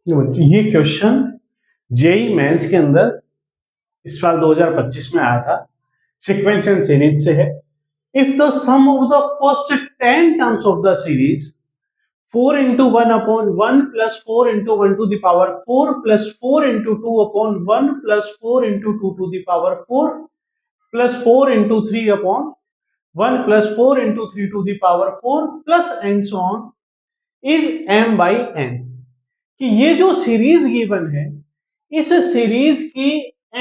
ये question JEE mains के अंदर इस साल 2025 में आया था, सीक्वेंशियल सीरीज से है। If the sum of the first 10 terms of the series 4 into 1 upon 1 plus 4 into 1 to the power 4 plus 4 into 2 upon 1 plus 4 into 2 to the power 4 plus 4 into 3 upon 1 plus 4 into 3 to the power 4 plus and so on is m by n। कि ये जो series given है, इस series की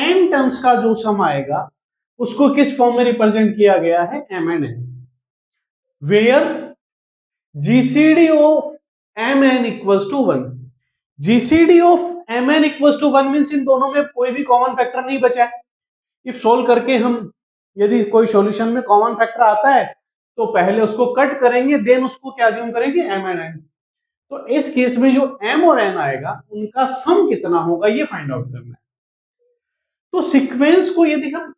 n terms का जो सम आएगा उसको किस फॉर्म में रिप्रेजेंट किया गया है, m and n, where GCD of mn equals to 1। GCD of mn equals to 1 means इन दोनों में कोई भी कॉमन फैक्टर नहीं बचा है। इफ सोल्व करके हम यदि कोई सॉल्यूशन में कॉमन फैक्टर आता है तो पहले उसको कट करेंगे, देन उसको क्या ज्यूम करेंगे, m and n। तो इस केस में जो m और n आएगा उनका सम कितना होगा ये फाइंड आउट करना है। तो सीक्वेंस को यदि हम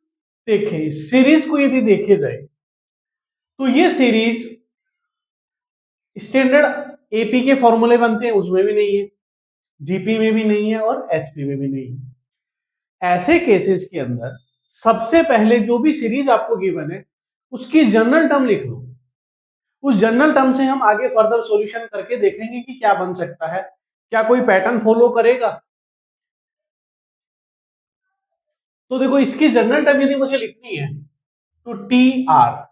देखें, सीरीज को यदि देखे जाए तो ये सीरीज स्टैंडर्ड एपी के फॉर्मूले बनते हैं उसमें भी नहीं है, जीपी में भी नहीं है और एचपी में भी नहीं है। ऐसे केसेस के अंदर सबसे पहले जो भी सीरीज आपको गिवन है उसकी जनरल टर्म लिख लो। उस जनरल टर्म से हम आगे फर्दर सॉल्यूशन करके देखेंगे कि क्या बन सकता है, क्या कोई पैटर्न फॉलो करेगा। तो देखो इसकी जनरल टर्म यदि मुझे लिखनी है तो टी आर,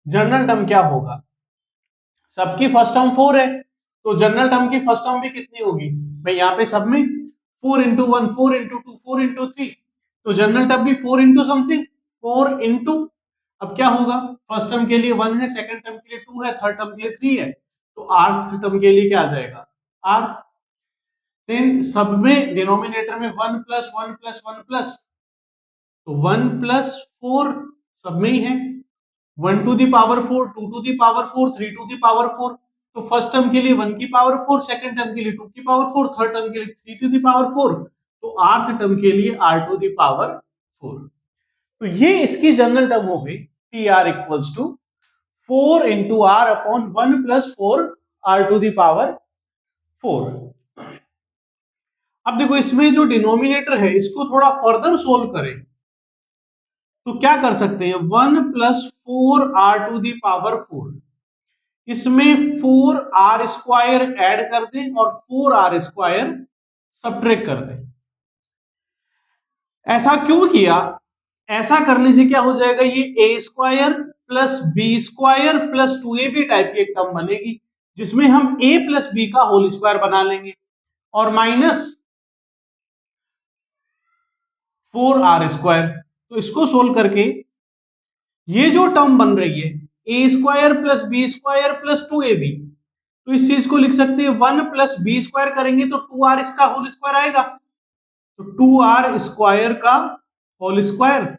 जनरल टर्म क्या होगा, सबकी फर्स्ट टर्म 4 है तो जनरल टर्म की फर्स्ट टर्म भी कितनी होगी भाई, यहाँ पे सब में 4 into 1 4 into 2 4 into 3, तो जनरल टर्म भी 4 into समथिंग 4 into, अब क्या होगा, फर्स्ट टर्म के लिए 1 है, सेकंड टर्म के लिए 2 है, थर्ड टर्म के लिए 3 है, तो आर टर्म के लिए क्या आ जाएगा, आर। देन सब में डिनोमिनेटर में 1 प्लस 1 प्लस 1 प्लस, तो 1 प्लस 4 सब में ही है, 1 to the power 4 2 to the power 4 3 to the power 4, तो फर्स्ट टर्म के लिए 1 की पावर 4, सेकंड टर्म के लिए 2 की पावर 4, थर्ड टर्म के लिए 3 टू दी पावर 4, तो आर्थ टर्म के लिए r टू दी पावर 4। तो ये इसकी जनरल टर्म हो गई T R equals to 4 into R upon 1 plus 4 r to the power 4। अब देखो इसमें जो डिनोमिनेटर है इसको थोड़ा फर्दर सोल्व करें तो क्या कर सकते हैं, 1 plus 4 R to the power 4, इसमें 4 आर स्क्वायर ऐड कर दें और 4 आर स्क्वायर सब्ट्रैक्ट कर दें। ऐसा क्यों किया, ऐसा करने से क्या हो जाएगा, ये A square plus B square plus 2ab type की एक टर्म बनेगी जिसमें हम a प्लस बी का होल स्क्वायर बना लेंगे और माइनस 4 आर स्क्वायर। तो इसको सोल्व करके ये जो टर्म बन रही है A square plus B square plus 2ab, तो इस चीज को लिख सकते हैं 1 प्लस बी स्क्वायर करेंगे तो 2r इसका होल स्क्वायर आएगा, तो 2r स्क्वायर का होल स्क्वायर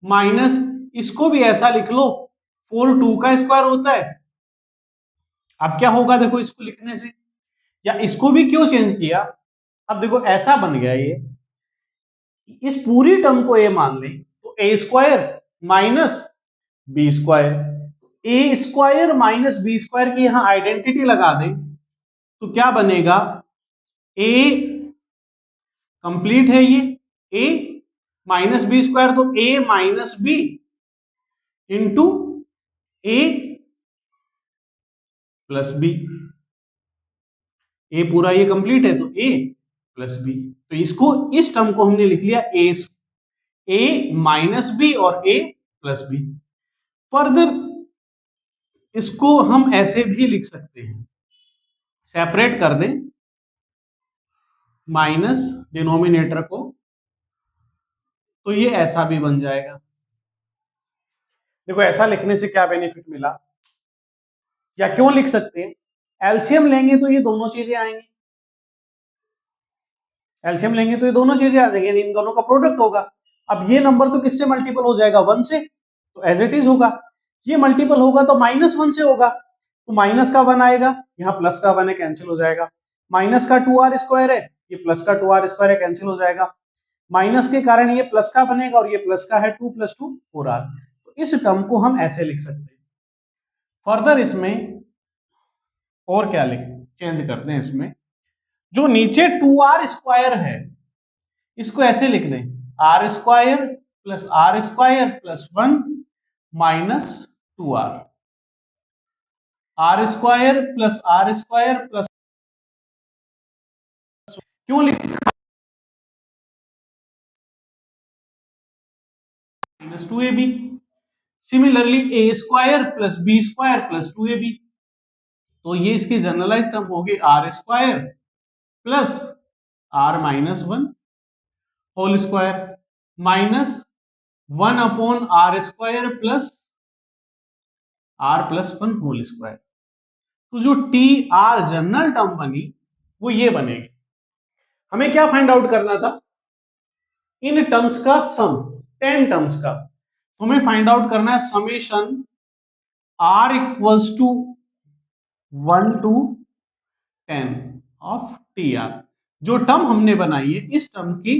माइनस, इसको भी ऐसा लिख लो 4 2 का स्क्वायर होता है। अब क्या होगा देखो इसको लिखने से, या इसको भी क्यों चेंज किया, अब देखो ऐसा बन गया ये, इस पूरी टर्म को ए मान लें तो ए स्क्वायर माइनस बी स्क्वायर, ए स्क्वायर माइनस बी स्क्वायर की यहां आइडेंटिटी लगा दें तो क्या बनेगा, ए कंप्लीट है ये, ए माइनस बी स्क्वायर तो ए माइनस बी इंटू ए प्लस बी, ए पूरा ये कंप्लीट है तो ए प्लस बी, तो इसको इस टर्म को हमने लिख लिया ए माइनस बी और ए प्लस बी। फर्दर इसको हम ऐसे भी लिख सकते हैं, सेपरेट कर दें माइनस डिनोमिनेटर को, तो ये ऐसा भी बन जाएगा। देखो ऐसा लिखने से क्या बेनिफिट मिला, या क्यों लिख सकते हैं, एलसीएम लेंगे तो ये दोनों चीजें आएंगी, एलसीएम लेंगे तो ये दोनों चीजें आ जाएंगी, इन दोनों का प्रोडक्ट होगा। अब ये नंबर तो किससे मल्टीपल हो जाएगा, 1 से, तो एज इट इज होगा। ये मल्टीपल होगा तो -1 से होगा, तो माइनस का 1 आएगा, यहाँ प्लस का 1 है कैंसिल हो जाएगा, माइनस का 2r स्क्वायर है, ये प्लस का 2r स्क्वायर है कैंसिल हो जाएगा, माइनस के कारण ये प्लस का बनेगा और ये प्लस का है 2 + 2 4r, तो इस टर्म को हम ऐसे लिख सकते हैं। फर्दर इसमें और क्या लिख चेंज करते हैं इसमें, जो नीचे 2r² है इसको ऐसे लिख दें, r² plus r² plus 1 minus 2r, r² plus r² plus, क्यों लिखा minus 2ab। Similarly a² plus b² plus 2ab, तो ये इसकी जनरलाइज टर्म होगी r² plus r minus 1 whole square minus 1 upon r² plus r plus 1 whole square. तो जो T R general term बनी वो ये बनेगी। हमें क्या फाइंड आउट करना था, इन टर्म्स का सम, 10 टर्म्स का। तो हमें फाइंड आउट करना है summation r equals to 1 to 10 of T R. जो टर्म हमने बनाई है इस टर्म की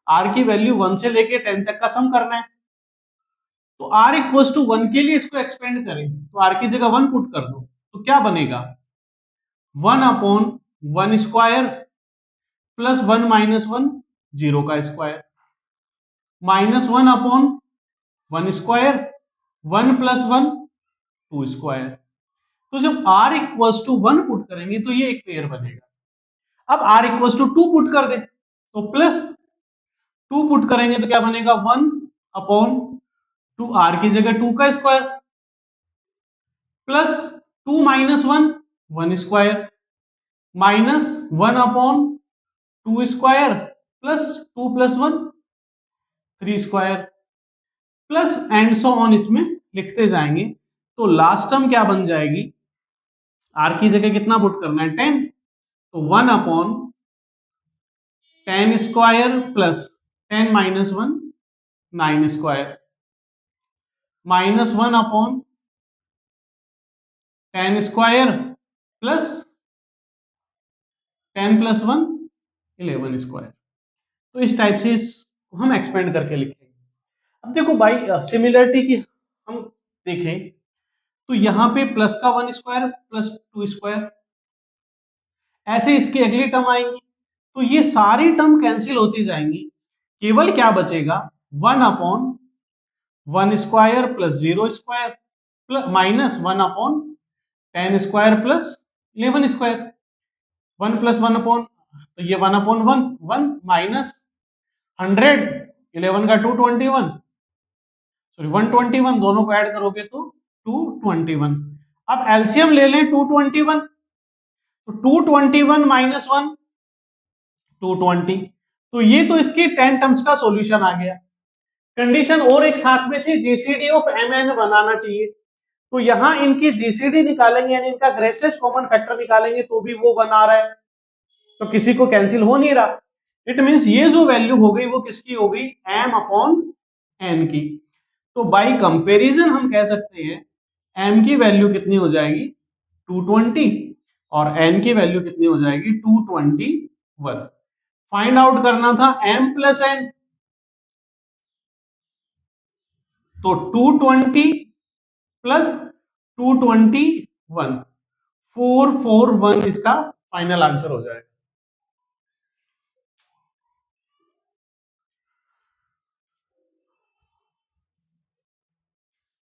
r की वैल्यू 1 से लेके 10 तक का सम करना है। तो r इक्वल्स टू 1 के लिए इसको एक्सपेंड करें, तो r की जगह 1 पुट कर दो, तो क्या बनेगा 1 अपॉन 1 स्क्वायर प्लस 1 माइनस 1 0 का square minus 1 upon 1 square 1 plus 1 2 square. तो जब r इक्वल्स टू 1 पुट करेंगे तो ये एक पेयर बनेगा। अब r इक्वल्स टू 2 पुट कर दे तो प्लस 2 पुट करेंगे तो क्या बनेगा 1 अपॉन 2, r की जगह 2 का square plus 2 minus 1 1 square minus 1 upon 2 square plus 2 plus 1 3 square plus and so on, इसमें लिखते जाएंगे। तो लास्ट टर्म क्या बन जाएगी, r की जगह कितना पुट करना है 10, तो 1 upon 10 square plus 10 minus 1 9 square minus 1 upon 10 square plus 10 plus 1 11 square. तो इस टाइप से इसको हम एक्सपेंड करके लिखेंगे। अब देखो भाई सिमिलरिटी की हम देखें तो यहां पे प्लस का 1 स्क्वायर प्लस 2 स्क्वायर, ऐसे इसकी अगली टर्म आएंगी तो ये सारी टर्म कैंसिल होती जाएंगी, केवल क्या बचेगा 1 upon 1 square plus 0 square plus minus 1 upon 10 square plus 11 square 1 plus 1 upon, तो ये 1 अपॉन 1 1 माइनस 100 11 का 221 सॉरी 121, दोनों को ऐड करोगे तो 221। अब एलसीएम ले लें 221, तो 221 माइनस 1 220, तो ये तो इसकी 10 टर्म्स का सॉल्यूशन आ गया। कंडीशन और एक साथ में थी जीसीडी ऑफ एमएन बनाना चाहिए, तो यहां इनकी जीसीडी निकालेंगे यानी इनका ग्रेटेस्ट कॉमन फैक्टर निकालेंगे तो भी वो बना रहा है, तो किसी को कैंसिल हो नहीं रहा। इट मींस ये जो वैल्यू हो गई वो किसकी हो गई m अपॉन n की। तो बाई कंपैरिजन हम कह सकते हैं m की वैल्यू कितनी हो जाएगी 220 और n की वैल्यू कितनी हो जाएगी 221। फाइंड आउट करना था m प्लस n, तो 220 प्लस 221 441 इसका फाइनल आंसर हो जाएगा।